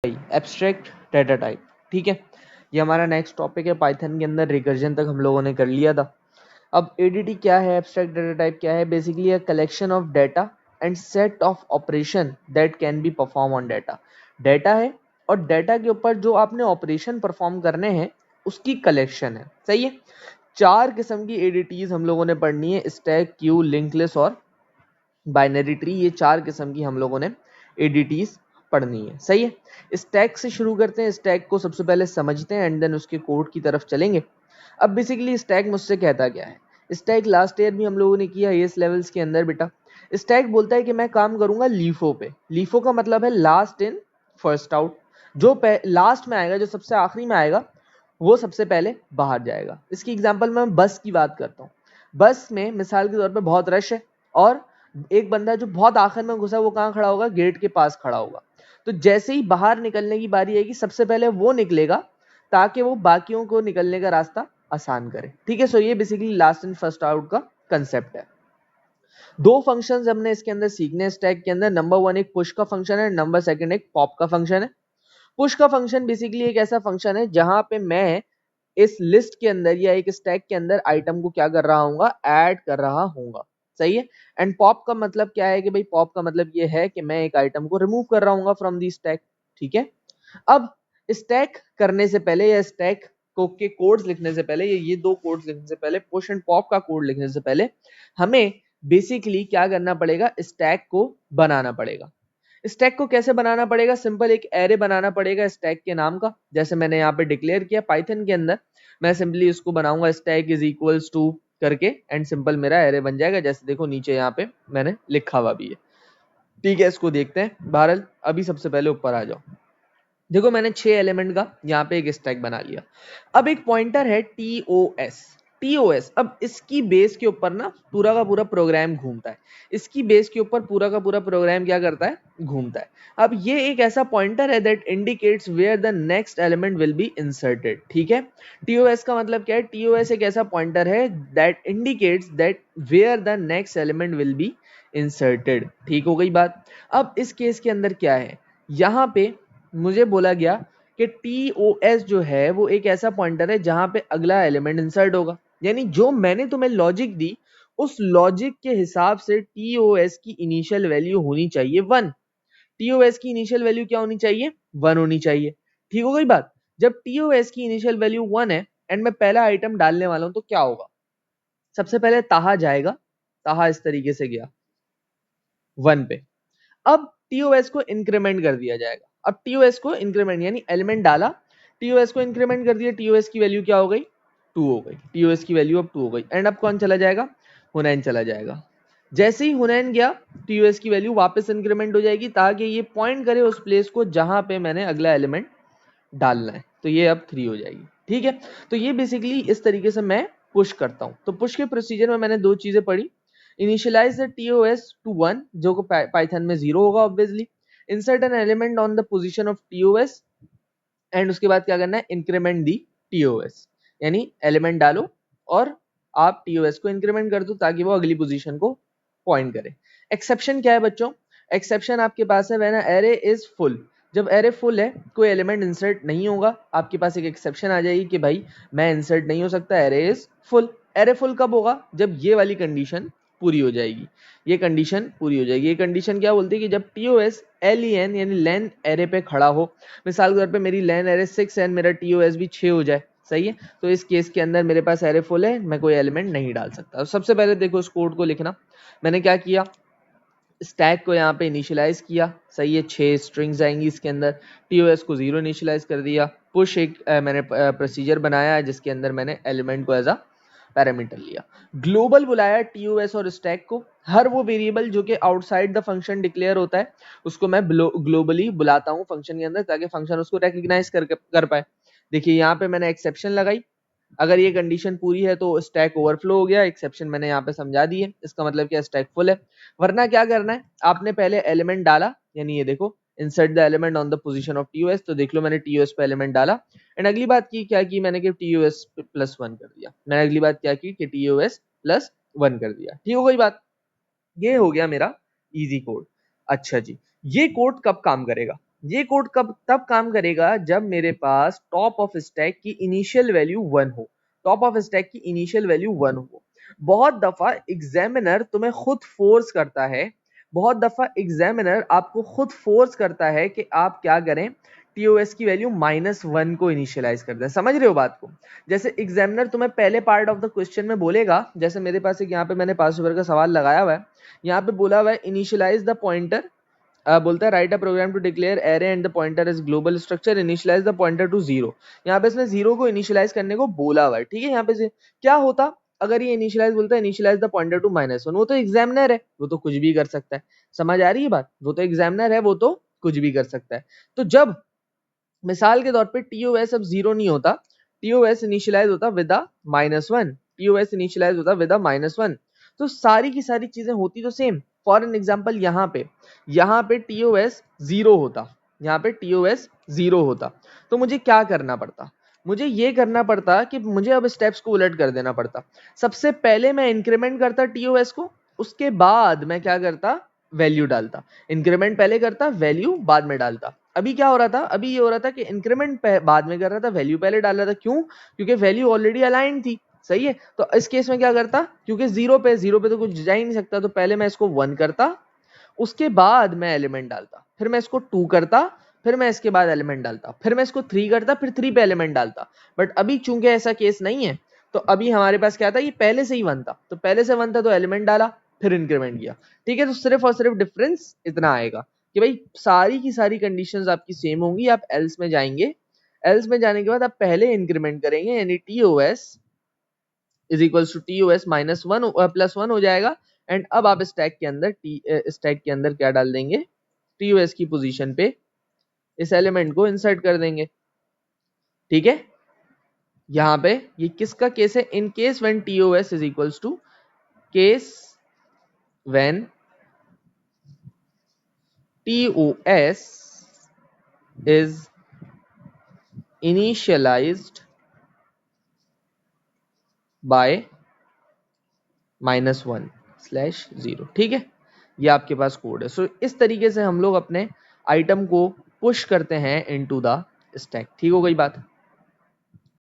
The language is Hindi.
Abstract data type. ठीक है, ये हमारा नेक्स्ट टॉपिक है पाइथन के अंदर। रिकर्जन तक हम लोगों ने कर लिया था। अब एडीटी क्या है, एब्स्ट्रैक्ट डाटा टाइप क्या है? Basically a collection of data and set of operation that can be perform on data. Data है और डाटा के ऊपर जो आपने ऑपरेशन परफॉर्म करने हैं उसकी कलेक्शन है। सही है। 4 किस्म की एडीटीज हम लोगों ने पढ़नी है, स्टैक, क्यू, लिंक लिस्ट और बाइनरी ट्री। ये 4 किस्म की हम लोगों ने एडीटीज पढ़नी है। सही है। स्टैक से शुरू करते हैं। स्टैक को सबसे पहले समझते हैं एंड देन उसके कोड की तरफ चलेंगे। अब बेसिकली स्टैक मुझसे कहता क्या है? स्टैक लास्ट ईयर भी हम लोगों ने किया एस लेवल्स के अंदर बेटा। स्टैक बोलता है कि मैं काम करूंगा लीफो पे। लीफो का मतलब है लास्ट इन फर्स्ट आउट। जो लास्ट में आएगा, जो सबसे आखिरी में आएगा, वो सबसे पहले बाहर जाएगा। इसकी एग्जांपल मैं बस की बात करता हूँ। बस में मिसाल के तौर पे बहुत रश है और एक बंदा जो बहुत आखिर में घुसा वो कहाँ खड़ा होगा? गेट के पास खड़ा होगा। तो जैसे ही बाहर निकलने की बारी आएगी सबसे पहले वो निकलेगा ताकि वो बाकियों को निकलने का रास्ता आसान करे। ठीक है। सो ये basically last in first out का कंसेप्ट है। 2 फंक्शंस हमने इसके अंदर सीखने स्टैक के अंदर। नंबर 1 एक पुश का फंक्शन है, नंबर 2 एक पॉप का फंक्शन है। पुश का फंक्शन बेसिकली एक ऐसा फंक्शन है जहां पे मैं इस लिस्ट के अंदर या एक स्टैक के अंदर आइटम को क्या कर रहा हूँ? ऐड कर रहा हूँ। सही है। एंड पॉप का मतलब क्या है कि भाई पॉप का मतलब ये है कि मैं एक आइटम को रिमूव कर रहा हूँ फ्रॉम दी स्टैक। ठीक है। अब स्टैक करने से पहले या स्टैक को के कोड्स लिखने से पहले, ये 2 कोड्स लिखने से पहले, पुश एंड पॉप का कोड लिखने से पहले हमें बेसिकली क्या करना पड़ेगा? स्टैक को बनाना पड़ेगा। स्टैक को कैसे बनाना पड़ेगा? सिंपल एक एरे बनाना पड़ेगा स्टैक के नाम का। जैसे मैंने यहाँ पे डिक्लेयर किया पाइथन के अंदर, मैं सिंपली इसको बनाऊंगा स्टैक इज इक्वल्स टू करके एंड सिंपल मेरा एरे बन जाएगा। जैसे देखो नीचे यहाँ पे मैंने लिखा हुआ भी है। ठीक है, इसको देखते हैं। बहरहाल अभी सबसे पहले ऊपर आ जाओ। देखो मैंने 6 एलिमेंट का यहाँ पे एक स्टैक बना लिया। अब एक पॉइंटर है टीओएस। टीओएस अब इसकी बेस के ऊपर ना पूरा का पूरा प्रोग्राम घूमता है। इसकी बेस के ऊपर पूरा का पूरा प्रोग्राम क्या करता है? घूमता है। अब ये एक ऐसा पॉइंटर है that indicates where the next element will be inserted. ठीक है। टीओएस का मतलब क्या है? टीओएस एक ऐसा पॉइंटर है that indicates that where the next element will be inserted. ठीक हो गई बात। अब इस केस के अंदर क्या है? यहाँ पे मुझे बोला गया कि टीओएस जो है वो एक ऐसा पॉइंटर है जहां पे अगला एलिमेंट इंसर्ट होगा। यानी जो मैंने तुम्हें लॉजिक दी उस लॉजिक के हिसाब से टीओएस की इनिशियल वैल्यू होनी चाहिए 1। टीओएस की इनिशियल वैल्यू क्या होनी चाहिए? 1 होनी चाहिए। ठीक हो गई बात। जब टीओएस की इनिशियल वैल्यू 1 है एंड मैं पहला आइटम डालने वाला हूं तो क्या होगा? सबसे पहले ताहा जाएगा। ताहा इस तरीके से गया 1 पे। अब टीओएस को इंक्रीमेंट कर दिया जाएगा। अब टीओएस को इंक्रीमेंट यानी एलिमेंट डाला, टीओएस को इंक्रीमेंट कर दिया। टीओएस की वैल्यू क्या हो गई? 2 हो गई। टीओएस की वैल्यू अब 2 हो गई। एंड अब कौन चला जाएगा? हुनैन चला जाएगा। जैसे ही हुनैन गया टीओएस की वैल्यू वापस इंक्रीमेंट हो जाएगी ताकि ये पॉइंट करे उस प्लेस को जहां पे मैंने अगला एलिमेंट डालना है। तो ये अब 3 हो जाएगी। ठीक है। तो ये बेसिकली इस तरीके से मैं पुश करता हूं। तो पुश के प्रोसीजर में मैंने 2 चीजें पढ़ी। इनिशियलाइज द टीओएस टू 1 जो को पाइथन में 0 होगा obviously. Insert an element on the position of TOS and उसके बाद क्या करना है? इंक्रीमेंट दी टीओएस। यानी एलिमेंट डालो और आप टीओएस को इंक्रीमेंट कर दो ताकि वो अगली पोजीशन को पॉइंट करे। एक्सेप्शन क्या है बच्चों? एक्सेप्शन आपके पास है व्हेन एरे इज फुल। जब एरे फुल है कोई एलिमेंट इंसर्ट नहीं होगा, आपके पास एक एक्सेप्शन आ जाएगी कि भाई मैं इंसर्ट नहीं हो सकता, array is full. Array full कब होगा? जब ये वाली कंडीशन पूरी हो जाएगी। ये कंडीशन पूरी हो जाएगी। ये कंडीशन क्या बोलती है कि जब टीओएस len यानी लेन एरे पे खड़ा हो। मिसाल के तौर पे मेरी लेन एरे 6 है, मेरा टीओएस भी 6 हो जाए। सही है। तो इस केस के अंदर मेरे पास एरे फुल है, मैं कोई एलिमेंट नहीं डाल सकता। तो सबसे पहले देखो इस कोड को लिखना। मैंने क्या किया? स्टैक को यहाँ पे इनिशियलाइज किया। सही है। 6 स्ट्रिंग्स आएंगी इसके अंदर। टीओएस को 0 इनिशियलाइज कर दिया। पुश एक मैंने प्रोसीजर बनाया है जिसके अंदर मैंने एलिमेंट को एज अ पैरामीटर लिया। ग्लोबल बुलाया टीओएस और स्टैक को। हर वो वेरिएबल जो कि आउटसाइड द फंक्शन डिक्लेयर होता है उसको मैं ग्लोबली बुलाता हूँ फंक्शन के अंदर ताकि फंक्शन उसको रिकॉग्नाइज कर पाए। देखिए यहाँ पे मैंने एक्सेप्शन लगाई। अगर ये कंडीशन पूरी है तो स्टैक ओवरफ्लो हो गया। एक्सेप्शन मैंने यहाँ पे समझा दी है। इसका मतलब क्या? स्टैक फुल है। वरना क्या करना है? आपने पहले एलिमेंट डाला, यानी ये देखो insert the element on the position of TOS. तो देख लो मैंने टीओएस पे एलिमेंट डाला एंड अगली बात की क्या की मैंने कि टीओएस प्लस 1 कर दिया। मैंने अगली बात क्या की कि टीओएस प्लस 1 कर दिया। ठीक हो गई बात। ये हो गया मेरा इजी कोड। अच्छा जी, ये कोड कब काम करेगा? ये कोड कब तब काम करेगा जब मेरे पास टॉप ऑफ स्टैक की इनिशियल वैल्यू 1 हो, टॉप ऑफ स्टैक की इनिशियल वैल्यू 1 हो। बहुत दफा एग्जामिनर तुम्हें खुद फोर्स करता है, बहुत दफा एग्जामिनर आपको खुद फोर्स करता है कि आप क्या करें, टीओएस की वैल्यू -1 को इनिशियलाइज कर दें। समझ रहे हो बात को? जैसे एग्जामिनर तुम्हें पहले पार्ट ऑफ द क्वेश्चन में बोलेगा, जैसे मेरे पास एक यहाँ पे मैंने पास पेपर का सवाल लगाया हुआ है, यहाँ पे बोला हुआ है इनिशियलाइज द पॉइंटर, बोलता है write a program to declare array and the pointer is global structure, initialize the pointer to 0। यहाँ पे इसने 0 को इनिशियलाइज करने को बोला हुआ है, ठीक है। यहाँ पे से क्या होता अगर ये इनिशियलाइज बोलता है इनिशियलाइज द पॉइंटर टू -1, वो तो एग्जामिनर है, वो तो कुछ भी कर सकता है। समझ आ रही है बात? वो तो एग्जामिनर है, वो तो कुछ भी कर सकता है। तो जब मिसाल के तौर पे टीओएस अब 0 नहीं होता, टीओएस इनिशियलाइज होता विद -1, टीओएस इनिशियलाइज होता विद -1, तो सारी की सारी चीजें होती तो सेम। फॉर एन एग्जांपल यहाँ पे टीओएस 0 होता, यहाँ पे टीओएस 0 होता, तो मुझे क्या करना पड़ता? मुझे ये करना पड़ता कि मुझे अब स्टेप्स को उलट कर देना पड़ता। सबसे पहले मैं इंक्रीमेंट करता टीओएस को, उसके बाद मैं क्या करता, वैल्यू डालता। इंक्रीमेंट पहले करता, वैल्यू बाद में डालता। अभी क्या हो रहा था, अभी ये हो रहा था कि इंक्रीमेंट बाद में कर रहा था, वैल्यू पहले डाल रहा था। क्यों? क्योंकि वैल्यू ऑलरेडी अलाइंड थी। सही है, तो इस केस में क्या करता, क्योंकि जीरो पे तो कुछ जा ही नहीं सकता, तो पहले मैं इसको 1 करता, उसके बाद मैं एलिमेंट डालता, फिर मैं इसको 2 करता, फिर मैं इसके बाद एलिमेंट डालता, फिर मैं इसको 3 करता, फिर 3 पे एलिमेंट डालता। बट अभी चूंकि ऐसा केस नहीं है, तो अभी हमारे पास क्या था, ये पहले से ही 1 था, तो पहले से 1 था तो एलिमेंट डाला, फिर इंक्रीमेंट किया। ठीक है, तो सिर्फ और सिर्फ डिफरेंस इतना आएगा कि भाई सारी की सारी कंडीशंस आपकी सेम होंगी। आप एल्स में जाएंगे, एल्स में जाने के बाद आप पहले इंक्रीमेंट करेंगे, यानी TOS is equals to TOS -1 +1 हो जाएगा। एंड अब आप स्टैक के अंदर स्टैक के अंदर क्या डाल देंगे, टीओएस की पोजीशन पे इस एलिमेंट को इंसर्ट कर देंगे। ठीक है, यहाँ पे ये किसका केस है, in case when TOS is equals to, case when TOS is initialized by -1/0। ठीक है, ये आपके पास कोड है। सो इस तरीके से हम लोग अपने आइटम को पुश करते हैं इनटू द स्टैक। ठीक हो गई बात?